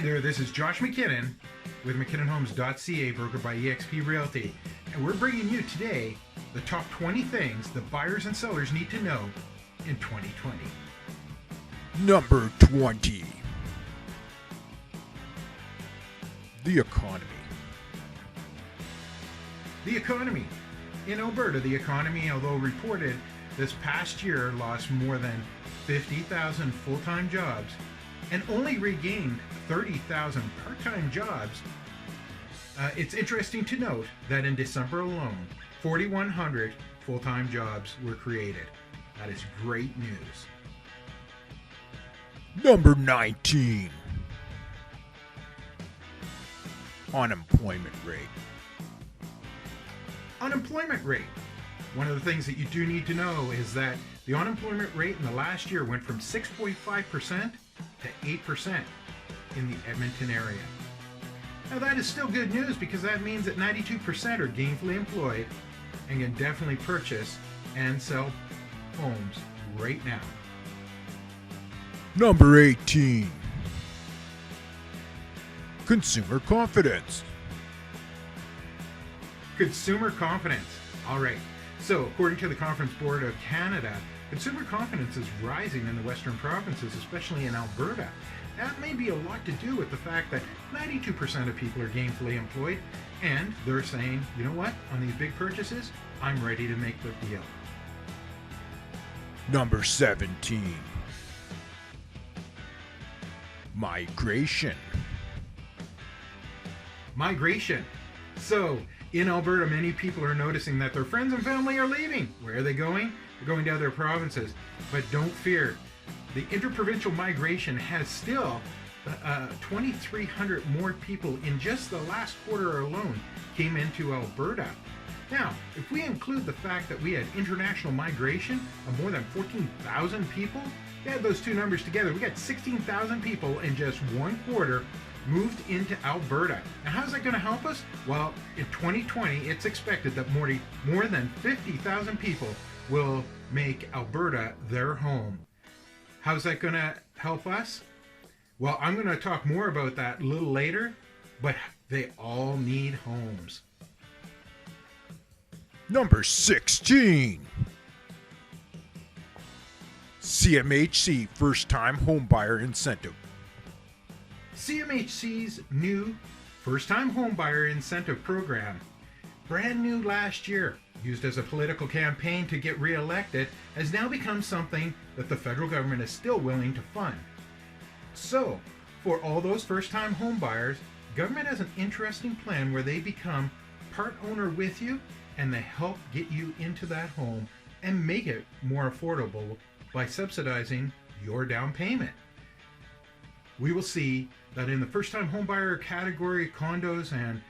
there, this is Josh McKinnon with McKinnonHomes.ca, brokered by eXp Realty, and we're bringing you today the top 20 things that buyers and sellers need to know in 2020. Number 20. The economy. The economy. In Alberta, the economy, although reported this past year, lost more than 50,000 full-time jobs and only regained 30,000 part-time jobs. It's interesting to note that in December alone, 4,100 full-time jobs were created. That is great news. Number 19. Unemployment rate. Unemployment rate. One of the things that you do need to know is that the unemployment rate in the last year went from 6.5% to 8% in the Edmonton area. Now that is still good news because that means that 92% are gainfully employed and can definitely purchase and sell homes right now. Number 18. Consumer confidence. Consumer confidence. All right. So, according to the Conference Board of Canada, consumer confidence is rising in the Western provinces, especially in Alberta. That may be a lot to do with the fact that 92% of people are gainfully employed, and they're saying, you know what, on these big purchases, I'm ready to make the deal. Number 17. Migration. Migration. So, in Alberta, many people are noticing that their friends and family are leaving. Where are they going? They're going to other provinces. But don't fear. The interprovincial migration has still 2,300 more people in just the last quarter alone came into Alberta. Now, if we include the fact that we had international migration of more than 14,000 people, you add those two numbers together, we got 16,000 people in just one quarter moved into Alberta. Now, how's that going to help us? Well, in 2020, it's expected that more than 50,000 people will make Alberta their home. How's that going to help us? Well, I'm going to talk more about that a little later, but they all need homes. Number 16. CMHC First-Time Homebuyer Incentive. CMHC's new First-Time Homebuyer Incentive Program, brand new last year, used as a political campaign to get re-elected, has now become something that the federal government is still willing to fund. So, for all those first-time homebuyers, government has an interesting plan where they become part owner with you and they help get you into that home and make it more affordable by subsidizing your down payment. We will see that in the first-time homebuyer category, condos and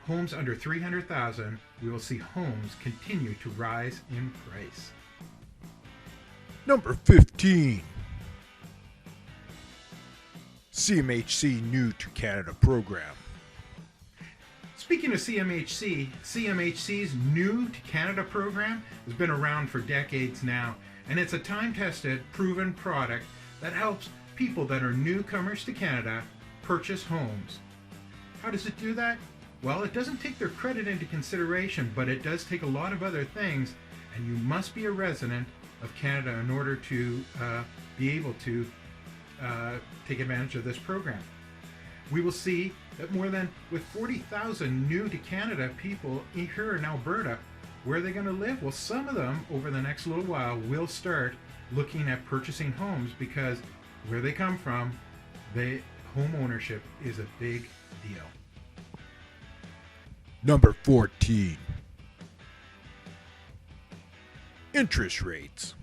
homes under $300,000, we will see homes continue to rise in price. Number 15. CMHC New to Canada program. Speaking of CMHC, CMHC's New to Canada program has been around for decades now, and it's a time-tested, proven product that helps people that are newcomers to Canada purchase homes. How does it do that? Well, it doesn't take their credit into consideration, but it does take a lot of other things, and you must be a resident of Canada in order to be able to take advantage of this program. We will see that with 40,000 new to Canada people here in Alberta, where are they going to live? Well, some of them over the next little while will start looking at purchasing homes because where they come from, home ownership is a big deal. Number 14. Interest rates.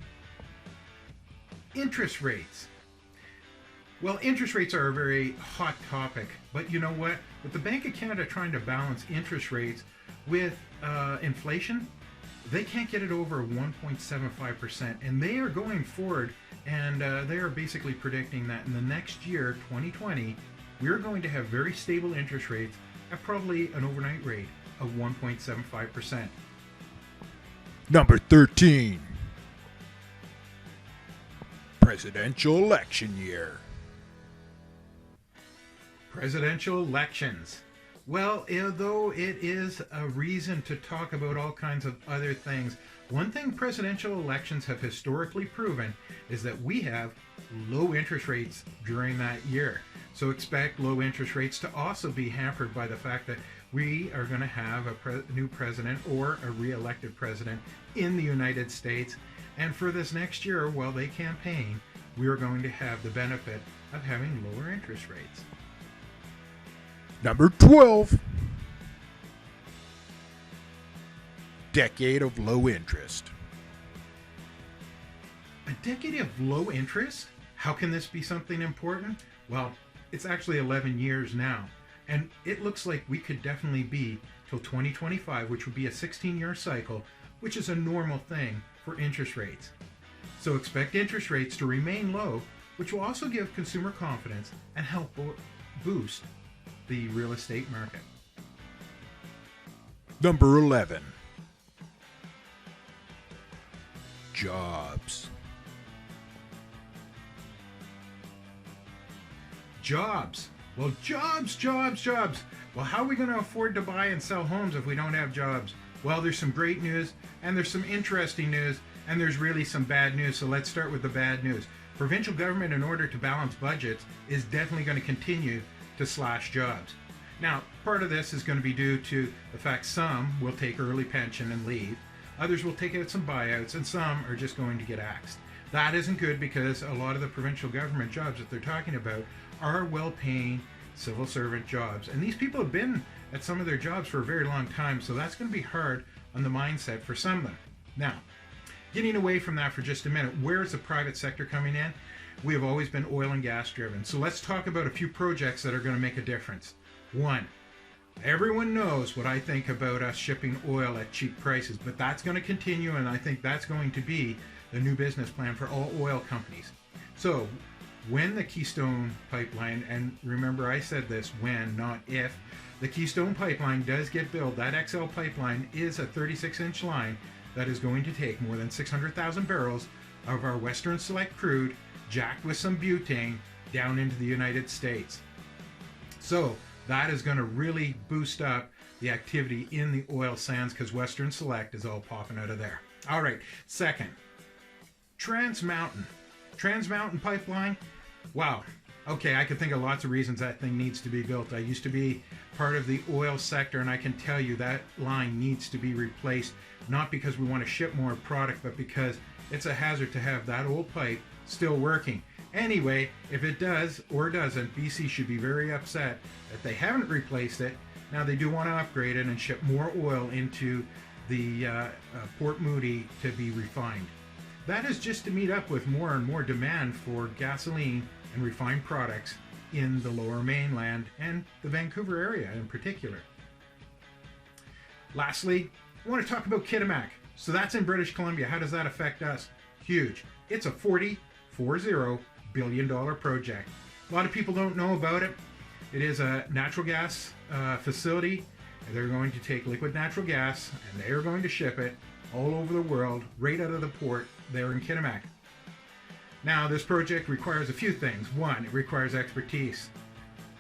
Interest rates. Well, interest rates are a very hot topic, but you know what? With the Bank of Canada trying to balance interest rates with inflation, they can't get it over 1.75%, and they are going forward, and they are basically predicting that in the next year, 2020, we're going to have very stable interest rates at probably an overnight rate of 1.75%. Number 13. Presidential election year. Presidential elections. Well, although it is a reason to talk about all kinds of other things, one thing presidential elections have historically proven is that we have low interest rates during that year. So expect low interest rates to also be hampered by the fact that we are going to have a new president or a re-elected president in the United States. And for this next year, while they campaign, we are going to have the benefit of having lower interest rates. Number 12. Decade of low interest. A decade of low interest? How can this be something important? Well, it's actually 11 years now. And it looks like we could definitely be till 2025, which would be a 16-year cycle, which is a normal thing for interest rates. So expect interest rates to remain low, which will also give consumer confidence and help boost the real estate market. Number 11. Jobs. Jobs. Well, jobs. Well, how are we going to afford to buy and sell homes if we don't have jobs? Well, there's some great news, and there's some interesting news, and there's really some bad news. So let's start with the bad news. Provincial government, in order to balance budgets, is definitely going to continue to slash jobs. Now, part of this is going to be due to the fact some will take early pension and leave, others will take out some buyouts, and some are just going to get axed. That isn't good because a lot of the provincial government jobs that they're talking about are well-paying civil servant jobs. And these people have been at some of their jobs for a very long time, so that's going to be hard on the mindset for some of them. Now, getting away from that for just a minute, where is the private sector coming in? We have always been oil and gas driven. So let's talk about a few projects that are going to make a difference. One, everyone knows what I think about us shipping oil at cheap prices, but that's going to continue, and I think that's going to be the new business plan for all oil companies. So when the Keystone Pipeline, and remember I said this when, not if, the Keystone Pipeline does get built, that XL pipeline is a 36-inch line that is going to take more than 600,000 barrels of our Western Select crude, jacked with some butane, down into the United States. So that is going to really boost up the activity in the oil sands because Western Select is all popping out of there. All right, second, Trans Mountain Pipeline. Wow. Okay, I could think of lots of reasons that thing needs to be built. I used to be part of the oil sector, and I can tell you that line needs to be replaced, not because we want to ship more product, but because it's a hazard to have that old pipe still working. Anyway, if it does or doesn't, BC should be very upset that they haven't replaced it. Now they do want to upgrade it and ship more oil into the Port Moody to be refined. That is just to meet up with more and more demand for gasoline and refined products in the Lower Mainland and the Vancouver area in particular. Lastly, I want to talk about Kitimat. So that's in British Columbia. How does that affect us? Huge. It's a $40 billion project. A lot of people don't know about it. It is a natural gas facility. They're going to take liquid natural gas and they are going to ship it all over the world, right out of the port there in Kitimat. Now, this project requires a few things. One, it requires expertise.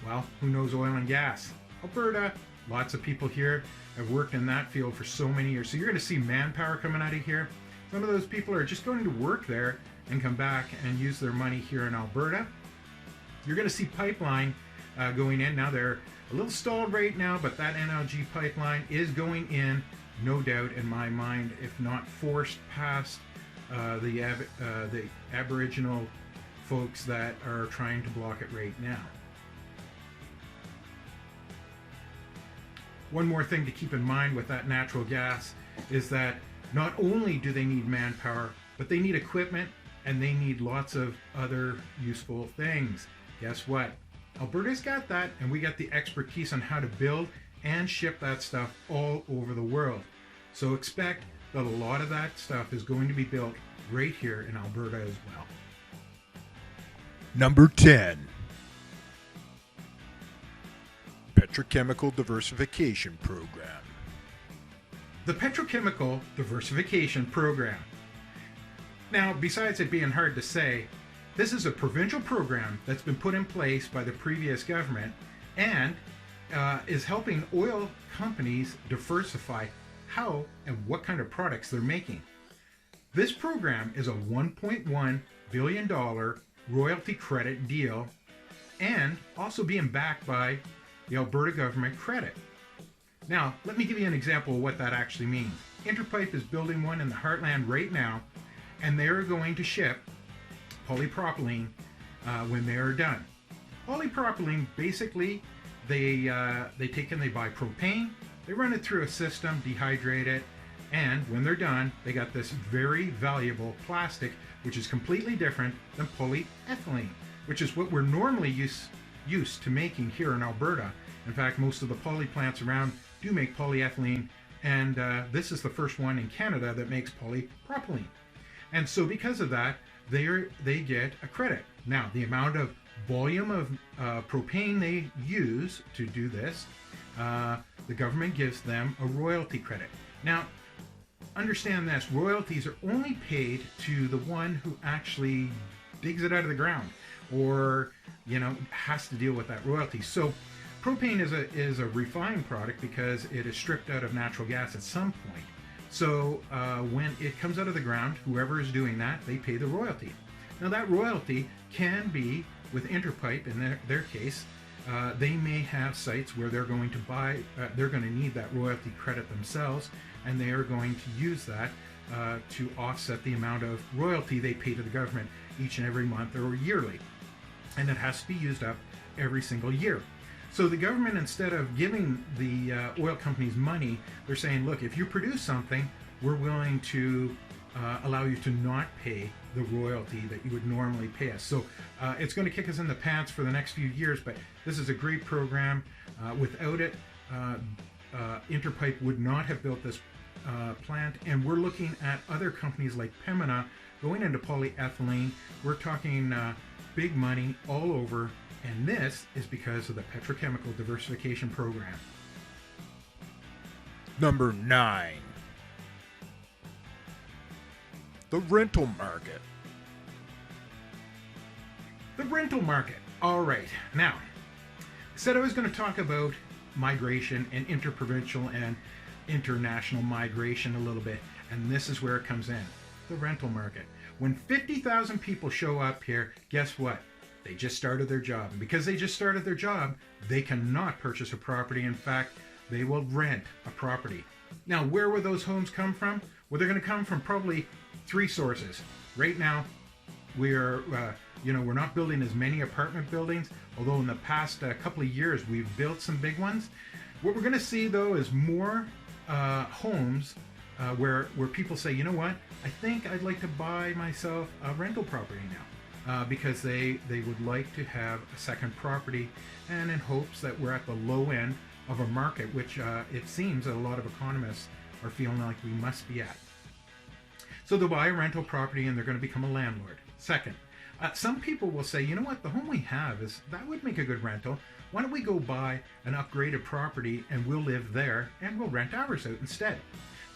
Well, who knows oil and gas? Alberta. Lots of people here have worked in that field for so many years. So you're going to see manpower coming out of here. Some of those people are just going to work there and come back and use their money here in Alberta. You're going to see pipeline going in. Now, they're a little stalled right now, but that NLG pipeline is going in, no doubt in my mind, if not forced past the Aboriginal folks that are trying to block it right now. One more thing to keep in mind with that natural gas is that not only do they need manpower, but they need equipment and they need lots of other useful things. Guess what? Alberta's got that, and we got the expertise on how to build and ship that stuff all over the world. So expect that a lot of that stuff is going to be built right here in Alberta as well. Number 10. Petrochemical Diversification Program. The Petrochemical Diversification Program. Now, besides it being hard to say, this is a provincial program that's been put in place by the previous government and is helping oil companies diversify how and what kind of products they're making. This program is a $1.1 billion royalty credit deal and also being backed by the Alberta government credit. Now, let me give you an example of what that actually means. Interpipe is building one in the Heartland right now, and they're going to ship polypropylene when they are done. Polypropylene, basically, they take and they buy propane, they run it through a system, dehydrate it, and when they're done, they got this very valuable plastic, which is completely different than polyethylene, which is what we're normally used to making here in Alberta. In fact, most of the poly plants around do make polyethylene, and this is the first one in Canada that makes polypropylene. And so because of that, they get a credit. Now, the amount of volume of propane they use to do this, the government gives them a royalty credit. Now, understand this, royalties are only paid to the one who actually digs it out of the ground or, has to deal with that royalty. So propane is a refined product because it is stripped out of natural gas at some point. So when it comes out of the ground, whoever is doing that, they pay the royalty. Now that royalty can be, with Interpipe in their case, they may have sites where they're going to need that royalty credit themselves, and they are going to use that to offset the amount of royalty they pay to the government each and every month or yearly. And it has to be used up every single year. So the government, instead of giving the oil companies money, they're saying, look, if you produce something, we're willing to allow you to not pay the royalty that you would normally pay us. So it's going to kick us in the pants for the next few years, but this is a great program. Without it, Interpipe would not have built this plant, and we're looking at other companies like Pembina going into polyethylene. We're talking big money all over, and this is because of the petrochemical diversification program. Number 9. The rental market. The rental market. All right. Now, I said I was going to talk about migration and interprovincial and international migration a little bit, and this is where it comes in. The rental market. When 50,000 people show up here, guess what? They just started their job. And because they just started their job, they cannot purchase a property. In fact, they will rent a property. Now, where will those homes come from? Well, they're going to come from probably 3 sources. Right now, we're not building as many apartment buildings, although in the past couple of years, we've built some big ones. What we're going to see, though, is more homes where people say, you know what, I think I'd like to buy myself a rental property now because they would like to have a second property, and in hopes that we're at the low end of a market, which it seems that a lot of economists are feeling like we must be at. So they'll buy a rental property and they're going to become a landlord. Second, some people will say, you know what, the home we have that would make a good rental. Why don't we go buy an upgraded property and we'll live there and we'll rent ours out instead.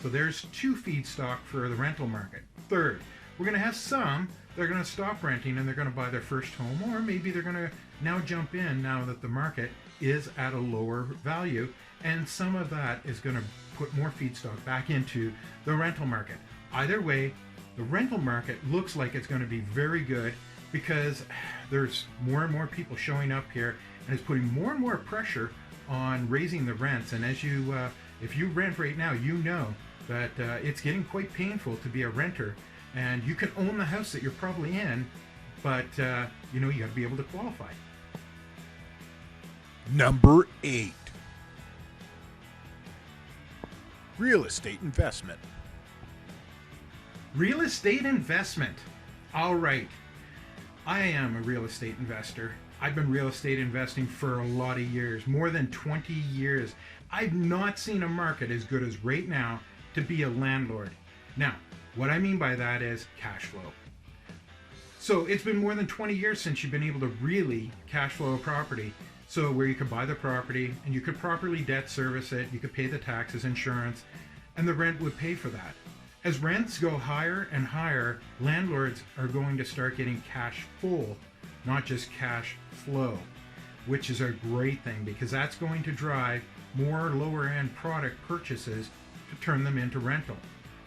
So there's 2 feedstock for the rental market. Third, we're going to have some that are going to stop renting and they're going to buy their first home, or maybe they're going to now jump in now that the market is at a lower value, and some of that is going to put more feedstock back into the rental market. Either way, the rental market looks like it's going to be very good because there's more and more people showing up here, and it's putting more and more pressure on raising the rents. And as if you rent right now, you know that it's getting quite painful to be a renter, and you can own the house that you're probably in, but you got to be able to qualify. Number 8. Real estate investment. Real estate investment. All right. I am a real estate investor. I've been real estate investing for a lot of years, more than 20 years. I've not seen a market as good as right now to be a landlord. Now, what I mean by that is cash flow. So it's been more than 20 years since you've been able to really cash flow a property. So where you could buy the property and you could properly debt service it, you could pay the taxes, insurance, and the rent would pay for that. As rents go higher and higher, landlords are going to start getting cash full, not just cash flow. which is a great thing because that's going to drive more lower end product purchases to turn them into rental.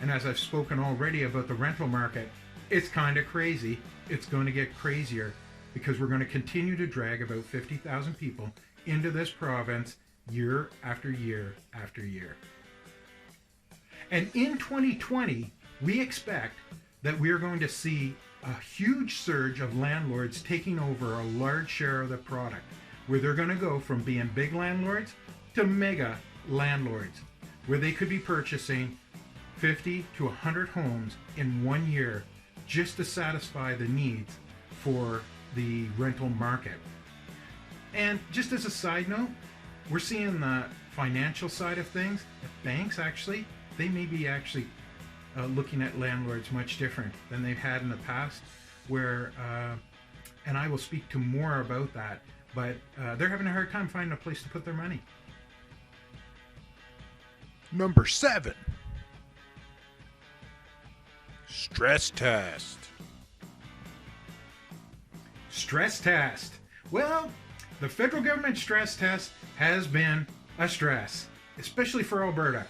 And as I've spoken already about the rental market, it's kind of crazy. It's going to get crazier because we're going to continue to drag about 50,000 people into this province year after year after year. And in 2020, we expect that we are going to see a huge surge of landlords taking over a large share of the product, where they're going to go from being big landlords to mega landlords, where they could be purchasing 50 to 100 homes in 1 year just to satisfy the needs for the rental market. And just as a side note, we're seeing the financial side of things. The banks actually, they may be actually looking at landlords much different than they've had in the past, where, and I will speak to more about that, but they're having a hard time finding a place to put their money. Number 7. Stress test. Stress test. Well, the federal government stress test has been a stress, especially for Alberta.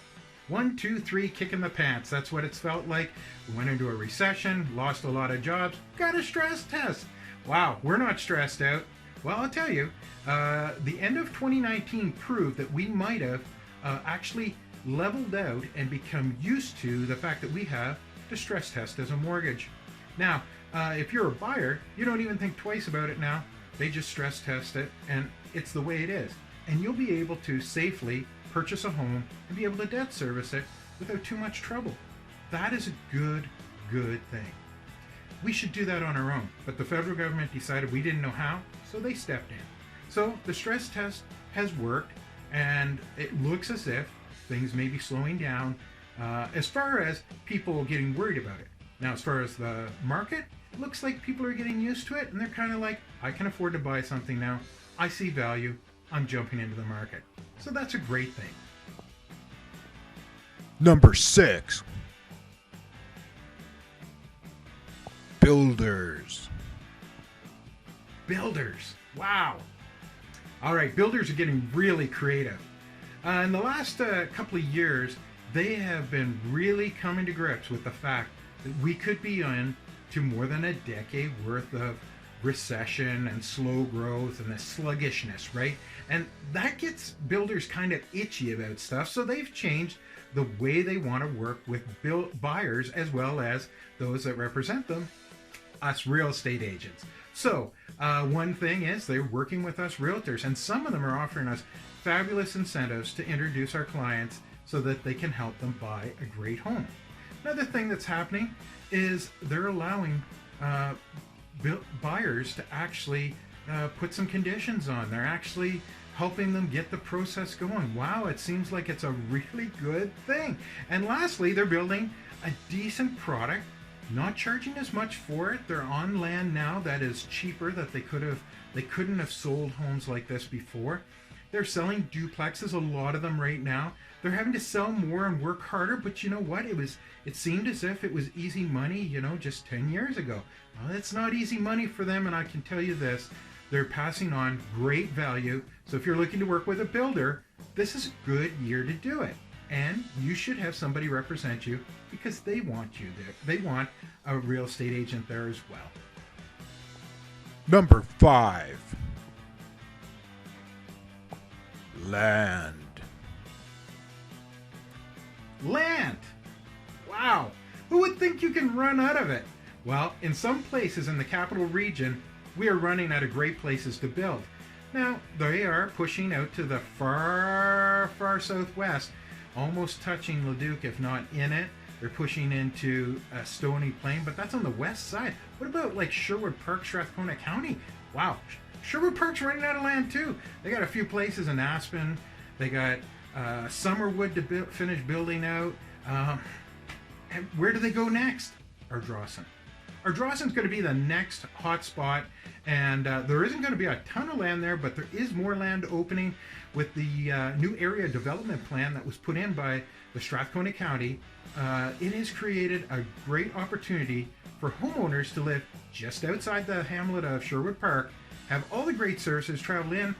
1, 2, 3, kick in the pants. That's what it's felt like. We went into a recession, lost a lot of jobs, got a stress test. Wow, we're not stressed out. Well, I'll tell you, the end of 2019 proved that we might have actually leveled out and become used to the fact that we have to stress test as a mortgage. Now, if you're a buyer, you don't even think twice about it now. They just stress test it, and it's the way it is. And you'll be able to safely purchase a home and be able to debt service it without too much trouble. That is a good thing. We should do that on our own, but the federal government decided we didn't know how, so they stepped in. So the stress test has worked, and it looks as if things may be slowing down as far as people getting worried about it. Now, as far as the market, it looks like people are getting used to it, and they're kind of like, I can afford to buy something now. I see value. I'm jumping into the market. So that's a great thing. Number 6. Builders. Builders. Wow. All right, builders are getting really creative. In the last couple of years, they have been really coming to grips with the fact that we could be in to more than a decade worth of recession and slow growth and the sluggishness, right? And that gets builders kind of itchy about stuff, so they've changed the way they want to work with buyers as well as those that represent them, us real estate agents. So one thing is they're working with us realtors, and some of them are offering us fabulous incentives to introduce our clients so that they can help them buy a great home. Another thing that's happening is they're allowing buyers to actually put some conditions on. They're actually helping them get the process going. Wow, it seems like it's a really good thing. And lastly, they're building a decent product, not charging as much for it. They're on land now that is cheaper that they couldn't have sold homes like this before. They're selling duplexes, a lot of them right now. They're having to sell more and work harder, but you know what? It seemed as if it was easy money, just 10 years ago. Well, it's not easy money for them, and I can tell you this, they're passing on great value. So if you're looking to work with a builder, this is a good year to do it. And you should have somebody represent you because they want you there. They want a real estate agent there as well. Number 5. Land. Land! Wow! Who would think you can run out of it? Well, in some places in the capital region, we are running out of great places to build. Now, they are pushing out to the far southwest, almost touching Leduc, if not in it. They're pushing into Stony Plain, but that's on the west side. What about like Sherwood Park, Strathcona County? Wow, Sherwood Park's running out of land too. They got a few places in Aspen. They got Summerwood to finish building out. And where do they go next? Ardrossan. Ardrossan's going to be the next hot spot, and there isn't going to be a ton of land there, but there is more land opening with the new area development plan that was put in by the Strathcona County. It has created a great opportunity for homeowners to live just outside the hamlet of Sherwood Park have all the great services, travel in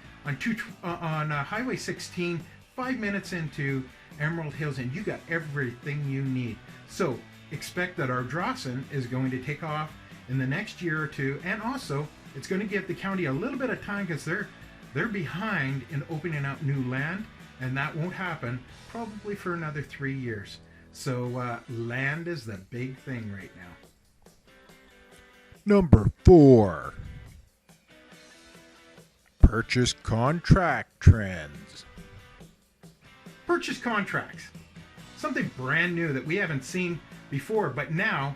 on Highway 16, 5 minutes into Emerald Hills, and you got everything you need. So expect that our Drawson is going to take off in the next year or two, and also it's going to give the county a little bit of time because they're behind in opening up new land, and that won't happen probably for another 3 years. So land is the big thing right now. Number 4. Purchase contract trends. Purchase contracts. Something brand new that we haven't seen before, but now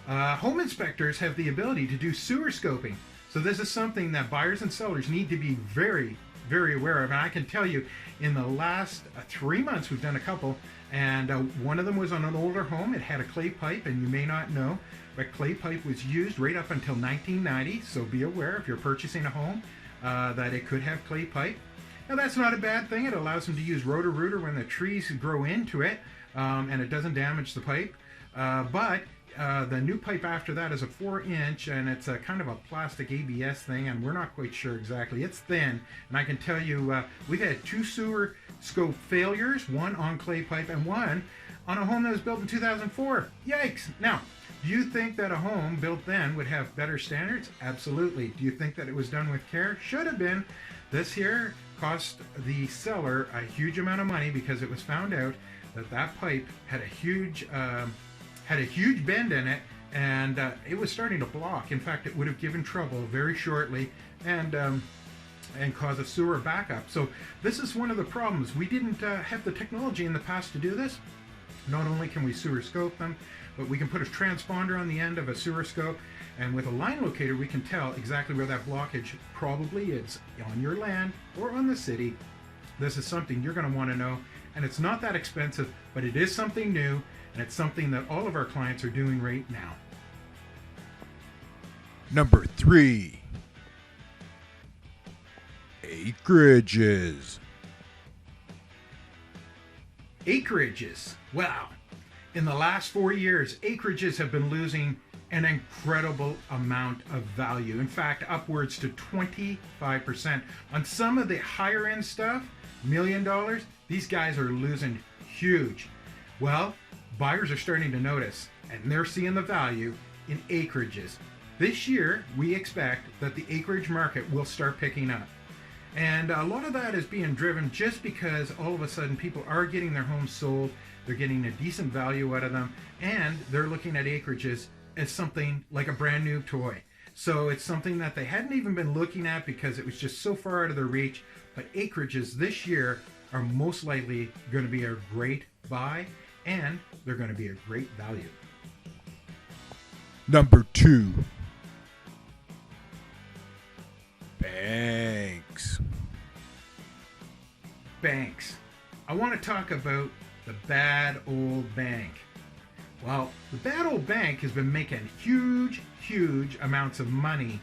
home inspectors have the ability to do sewer scoping. So this is something that buyers and sellers need to be very, very aware of. And I can tell you, in the last 3 months, we've done a couple, and one of them was on an older home. It had a clay pipe, and you may not know, but clay pipe was used right up until 1990. So be aware if you're purchasing a home that it could have clay pipe. Now that's not a bad thing. It allows them to use rotor-rooter when the trees grow into it, and it doesn't damage the pipe. But the new pipe after that is a 4-inch, and it's a kind of a plastic ABS thing, and we're not quite sure exactly. It's thin, and I can tell you we've had 2 sewer scope failures, one on clay pipe and one on a home that was built in 2004. Yikes! Now, do you think that a home built then would have better standards? Absolutely. Do you think that it was done with care? Should have been. This here cost the seller a huge amount of money because it was found out that that pipe had a huge bend in it, and it was starting to block. In fact, it would have given trouble very shortly and cause a sewer backup. So this is one of the problems. We didn't have the technology in the past to do this. Not only can we sewer scope them, but we can put a transponder on the end of a sewer scope, and with a line locator we can tell exactly where that blockage probably is on your land or on the city. This is something you're going to want to know, and it's not that expensive, but it is something new, and it's something that all of our clients are doing right now. Number 3. Acreages. Acreages. Wow. In the last 4 years, acreages have been losing an incredible amount of value. In fact, upwards to 25%. On some of the higher end stuff, $1 million, these guys are losing huge. Well, buyers are starting to notice, and they're seeing the value in acreages. This year, we expect that the acreage market will start picking up. And a lot of that is being driven just because all of a sudden people are getting their homes sold, they're getting a decent value out of them, and they're looking at acreages as something like a brand new toy. So it's something that they hadn't even been looking at because it was just so far out of their reach. But acreages this year are most likely going to be a great buy, and they're going to be a great value. Number 2. Banks. Banks. I want to talk about the bad old bank. Well, the bad old bank has been making huge amounts of money,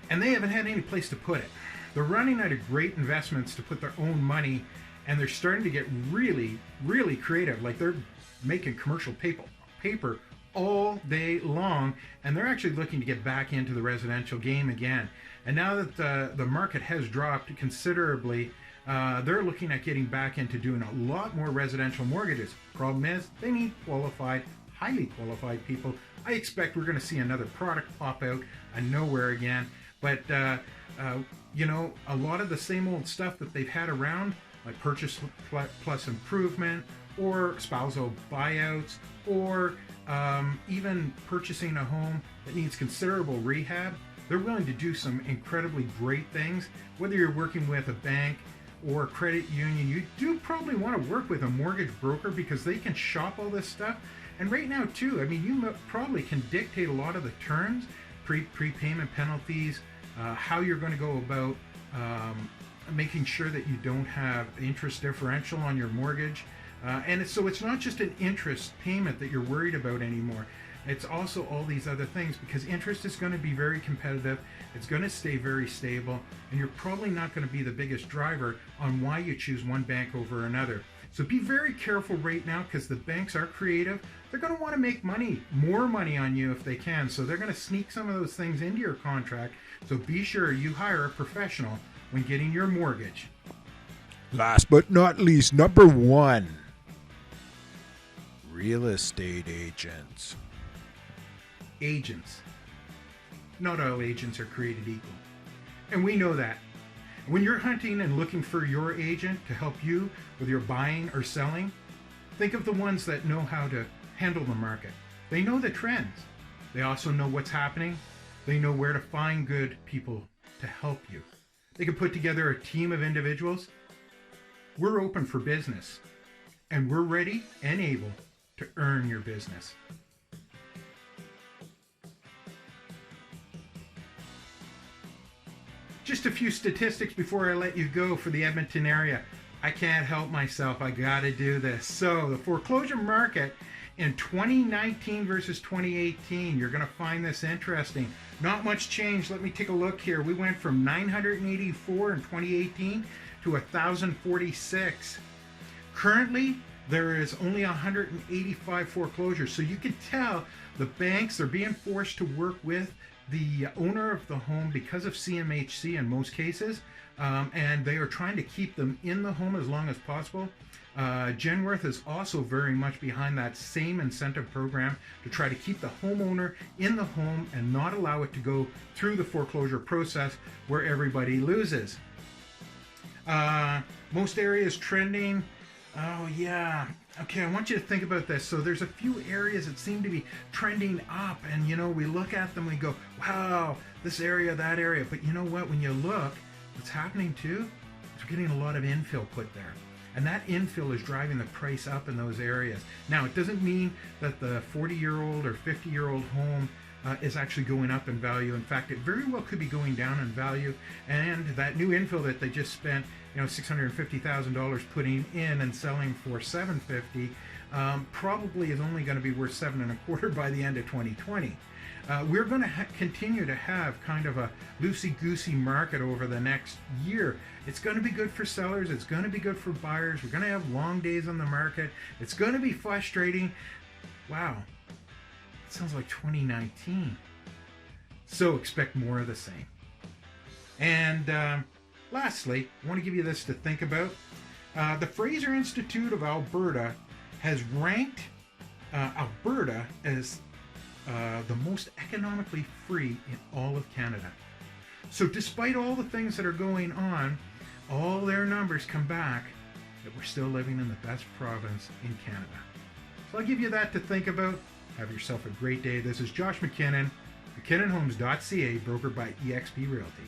and they haven't had any place to put it. They're running out of great investments to put their own money, and they're starting to get really creative. Like they're making commercial paper all day long, and they're actually looking to get back into the residential game again. And now that the market has dropped considerably, they're looking at getting back into doing a lot more residential mortgages. Problem is, they need qualified, highly qualified people. I expect we're going to see another product pop out of nowhere again. But, you know, a lot of the same old stuff that they've had around, like purchase plus improvement, or spousal buyouts, or even purchasing a home that needs considerable rehab, they're willing to do some incredibly great things. Whether you're working with a bank or a credit union, you do probably want to work with a mortgage broker because they can shop all this stuff. And right now too, I mean, you probably can dictate a lot of the terms, prepayment penalties, how you're going to go about making sure that you don't have interest differential on your mortgage. So it's not just an interest payment that you're worried about anymore. It's also all these other things, because interest is going to be very competitive. It's going to stay very stable, and you're probably not going to be the biggest driver on why you choose one bank over another. So be very careful right now because the banks are creative. They're going to want to make money, more money on you if they can. So they're going to sneak some of those things into your contract. So be sure you hire a professional when getting your mortgage. Last but not least, number 1. Real estate agents. Agents. Not all agents are created equal. And we know that. When you're hunting and looking for your agent to help you with your buying or selling, think of the ones that know how to handle the market. They know the trends. They also know what's happening. They know where to find good people to help you. They can put together a team of individuals. We're open for business, and we're ready and able to earn your business. Just a few statistics before I let you go for the Edmonton area. I can't help myself. I gotta do this. So the foreclosure market in 2019 versus 2018, you're gonna find this interesting. Not much change. Let me take a look here. We went from 984 in 2018 to 1,046. Currently, there is only 185 foreclosures. So you can tell the banks are being forced to work with the owner of the home because of CMHC in most cases, and they are trying to keep them in the home as long as possible. Genworth is also very much behind that same incentive program to try to keep the homeowner in the home and not allow it to go through the foreclosure process where everybody loses. Most areas trending. Oh yeah. Okay, I want you to think about this. So there's a few areas that seem to be trending up, and you know, we look at them, we go, wow, this area, that area. But you know what? When you look, what's happening too, is we're getting a lot of infill put there. And that infill is driving the price up in those areas. Now, it doesn't mean that the 40-year-old or 50-year-old home is actually going up in value. In fact, it very well could be going down in value. And that new infill that they just spent, you know, $650,000 putting in and selling for $750, probably is only going to be worth $7.25 by the end of 2020. We're going to continue to have kind of a loosey-goosey market over the next year. It's going to be good for sellers. It's going to be good for buyers. We're going to have long days on the market. It's going to be frustrating. Wow. Sounds like 2019. So expect more of the same. And lastly, I want to give you this to think about. The Fraser Institute of Alberta has ranked Alberta as the most economically free in all of Canada. So despite all the things that are going on, all their numbers come back that we're still living in the best province in Canada. So I'll give you that to think about. Have yourself a great day. This is Josh McKinnon, McKinnonhomes.ca, brokered by eXp Realty.